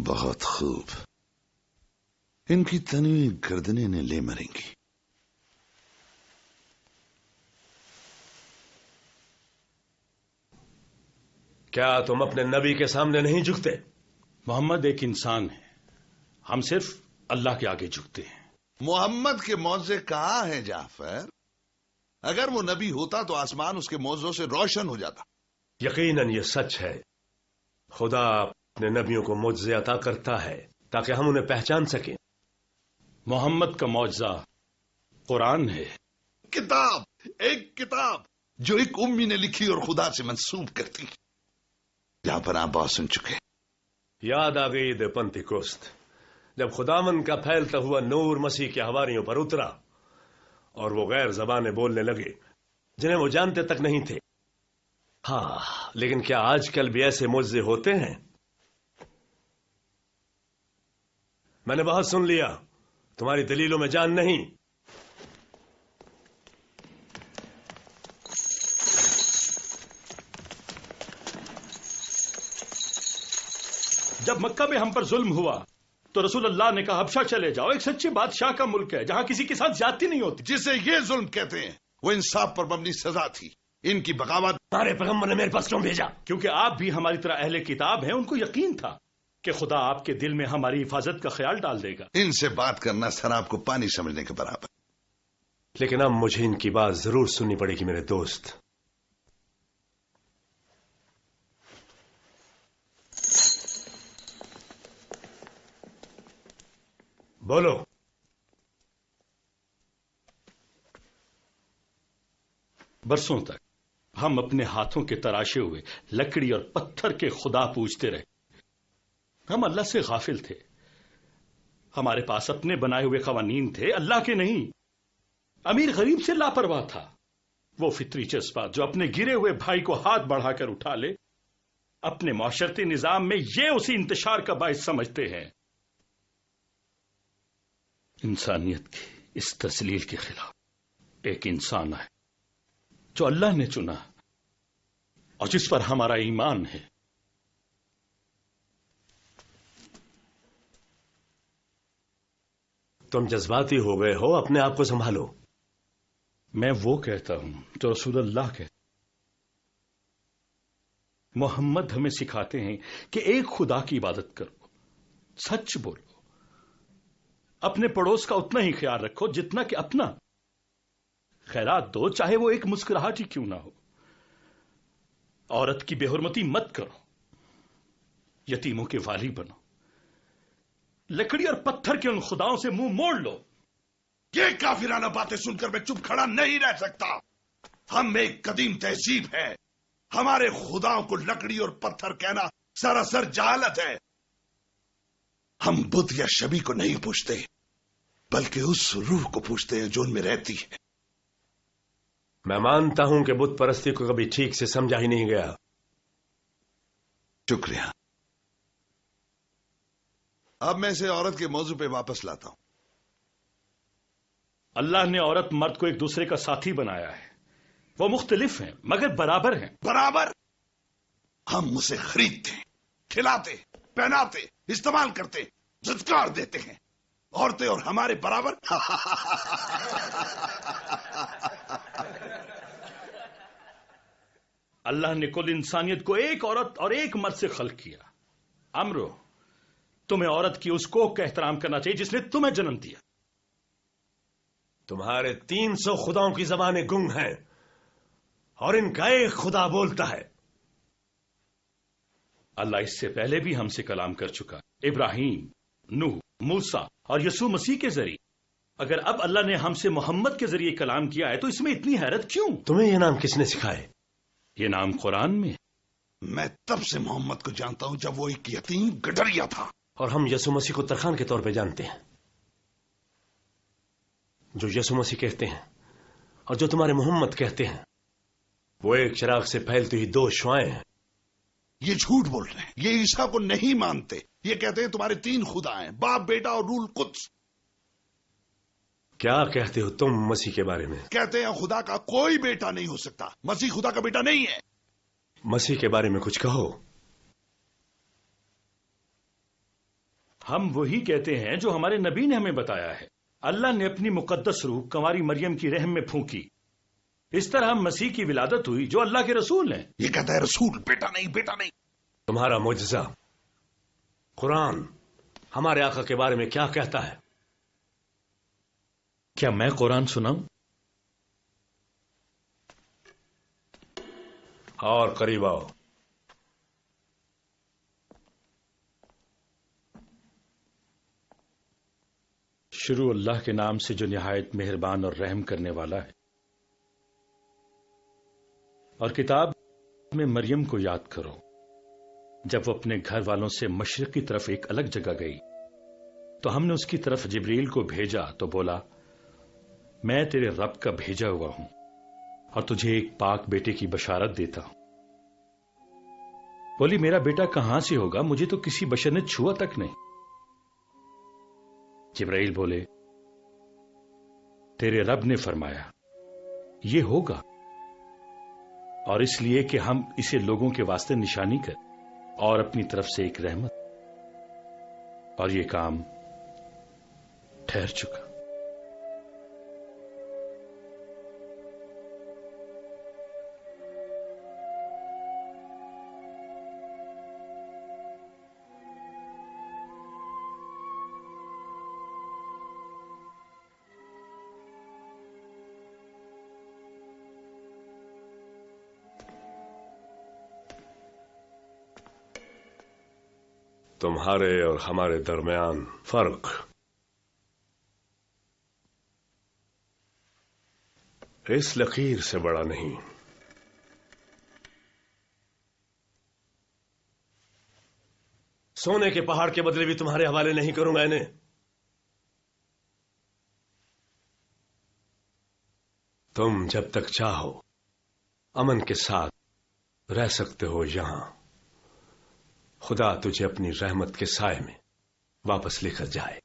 بہت خوب، ان کی تنی گردنیں نے لے مریں گی۔ کیا تم اپنے نبی کے سامنے نہیں جھکتے؟ محمد ایک انسان ہے، ہم صرف اللہ کے آگے جھکتے ہیں۔ محمد کے معجزے کہاں ہیں جعفر؟ اگر وہ نبی ہوتا تو آسمان اس کے معجزوں سے روشن ہو جاتا۔ یقیناً یہ سچ ہے، خدا اپنے نبیوں کو معجزے عطا کرتا ہے تاکہ ہم انہیں پہچان سکیں۔ محمد کا معجزہ قرآن ہے، ایک کتاب جو ایک امی نے لکھی اور خدا سے منسوب کرتی۔ یہاں پر آپ بہت سن چکے۔ یاد آ گئی عید پنتیکوست، جب خداوند کا پھیلتا ہوا نور مسیح کے حواریوں پر اترا اور وہ غیر زبانیں بولنے لگے جنہیں وہ جانتے تک نہیں تھے۔ ہاں، لیکن کیا آج کل بھی ایسے معجزے ہوتے ہیں؟ میں نے بہت سن لیا، تمہاری دلیلوں میں جان نہیں۔ جب مکہ میں ہم پر ظلم ہوا تو رسول اللہ نے کہا حبشہ چلے جاؤ، ایک سچے بادشاہ کا ملک ہے جہاں کسی کے ساتھ زیادتی نہیں ہوتی۔ جسے یہ ظلم کہتے ہیں وہ انصاف پر مبنی سزا تھی۔ ان کی بغاوت تمہارے پیغمبر نے میرے پاس کیوں بھیجا؟ کیونکہ آپ بھی ہماری طرح اہل کتاب ہیں، ان کو یقین تھا کہ خدا آپ کے دل میں ہماری حفاظت کا خیال ڈال دے گا۔ ان سے بات کرنا شراب کو پانی سمجھنے کے برابر۔ لیکن اب مجھے ان کی بات ضرور سننی پڑے گی میرے دوست۔ بولو۔ برسوں تک ہم اپنے ہاتھوں کے تراشے ہوئے لکڑی اور پتھر کے خدا پوجتے رہے۔ ہم اللہ سے غافل تھے، ہمارے پاس اپنے بنائے ہوئے قوانین تھے، اللہ کے نہیں۔ امیر غریب سے لاپرواہ تھا، وہ فطری جذبات جو اپنے گرے ہوئے بھائی کو ہاتھ بڑھا کر اٹھا لے، اپنے معاشرتی نظام میں یہ اسی انتشار کا باعث سمجھتے ہیں۔ انسانیت کی اس تذلیل کے خلاف ایک انسان ہے جو اللہ نے چنا اور جس پر ہمارا ایمان ہے۔ تم جذباتی ہو گئے ہو، اپنے آپ کو سنبھالو۔ میں وہ کہتا ہوں جو رسول اللہ کہتے۔ محمد ہمیں سکھاتے ہیں کہ ایک خدا کی عبادت کرو، سچ بولو، اپنے پڑوس کا اتنا ہی خیال رکھو جتنا کہ اپنا، خیرات دو چاہے وہ ایک مسکراہٹ ہی کیوں نہ ہو، عورت کی بے حرمتی مت کرو، یتیموں کے والی بنو، لکڑی اور پتھر کے ان خداؤں سے منہ موڑ لو۔ یہ کافرانہ باتیں سن کر میں چپ کھڑا نہیں رہ سکتا۔ ہم ایک قدیم تہذیب ہے، ہمارے خداؤں کو لکڑی اور پتھر کہنا سراسر جہالت ہے۔ ہم بت یا شبی کو نہیں پوچھتے بلکہ اس روح کو پوچھتے ہیں جو ان میں رہتی ہے۔ میں مانتا ہوں کہ بت پرستی کو کبھی ٹھیک سے سمجھا ہی نہیں گیا۔ شکریہ۔ اب میں اسے عورت کے موضوع پہ واپس لاتا ہوں۔ اللہ نے عورت مرد کو ایک دوسرے کا ساتھی بنایا ہے، وہ مختلف ہیں مگر برابر ہیں۔ برابر؟ ہم اسے خریدتے، کھلاتے، پہناتے، استعمال کرتے، زدکار دیتے ہیں۔ عورتیں اور ہمارے برابر؟ اللہ نے کل انسانیت کو ایک عورت اور ایک مرد سے خلق کیا۔ امرو، تمہیں عورت کی اس کوکھ کا احترام کرنا چاہیے جس نے تمہیں جنم دیا۔ تمہارے 300 خداؤں کی زبانیں گنگ ہیں اور ان کا ایک خدا بولتا ہے۔ اللہ اس سے پہلے بھی ہم سے کلام کر چکا، ابراہیم، نوح، موسیٰ اور یسوع مسیح کے ذریعے۔ اگر اب اللہ نے ہم سے محمد کے ذریعے کلام کیا ہے تو اس میں اتنی حیرت کیوں؟ تمہیں یہ نام کس نے سکھائے؟ یہ نام قرآن میں۔ میں تب سے محمد کو جانتا ہوں جب وہ ایک یتیم گڈریا تھا۔ اور ہم یسوع مسیح کو ترخان کے طور پہ جانتے ہیں، جو یسوع مسیح کہتے ہیں اور جو تمہارے محمد کہتے ہیں وہ ایک چراغ سے پھیلتی ہوئی 2 شعاعیں ہیں۔ یہ جھوٹ بول رہے ہیں، یہ عیسیٰ کو نہیں مانتے۔ یہ کہتے ہیں تمہارے 3 خدا ہیں، باپ، بیٹا اور روح القدس۔ کیا کہتے ہو تم مسیح کے بارے میں؟ کہتے ہیں خدا کا کوئی بیٹا نہیں ہو سکتا، مسیح خدا کا بیٹا نہیں ہے۔ مسیح کے بارے میں کچھ کہو۔ ہم وہی کہتے ہیں جو ہمارے نبی نے ہمیں بتایا ہے. اللہ نے اپنی مقدس روح کنواری مریم کی رحم میں پھونکی. اس طرح مسیح کی ولادت ہوئی جو اللہ کے رسول ہیں. یہ کہتا ہے رسول، بیٹا نہیں، بیٹا نہیں. تمہارا معجزہ قرآن ہمارے آقا کے بارے میں کیا کہتا ہے؟ کیا میں قرآن سناؤں؟ اور قریب آؤ. شروع اللہ کے نام سے جو نہایت مہربان اور رحم کرنے والا ہے. اور کتاب میں مریم کو یاد کرو جب وہ اپنے گھر والوں سے مشرق کی طرف ایک الگ جگہ گئی تو ہم نے اس کی طرف جبریل کو بھیجا تو بولا میں تیرے رب کا بھیجا ہوا ہوں اور تجھے ایک پاک بیٹے کی بشارت دیتا ہوں. بولی میرا بیٹا کہاں سے ہوگا؟ مجھے تو کسی بشر نے چھوا تک نہیں. جبرائیل بولے تیرے رب نے فرمایا یہ ہوگا، اور اس لیے کہ ہم اسے لوگوں کے واسطے نشانی کر اور اپنی طرف سے ایک رحمت. اور یہ کام ٹھہر چکا. تمہارے اور ہمارے درمیان فرق اس لکیر سے بڑا نہیں. سونے کے پہاڑ کے بدلے بھی تمہارے حوالے نہیں کروں گا انہیں. تم جب تک چاہو امن کے ساتھ رہ سکتے ہو یہاں. خدا تجھے اپنی رحمت کے سائے میں واپس لے کر جائے.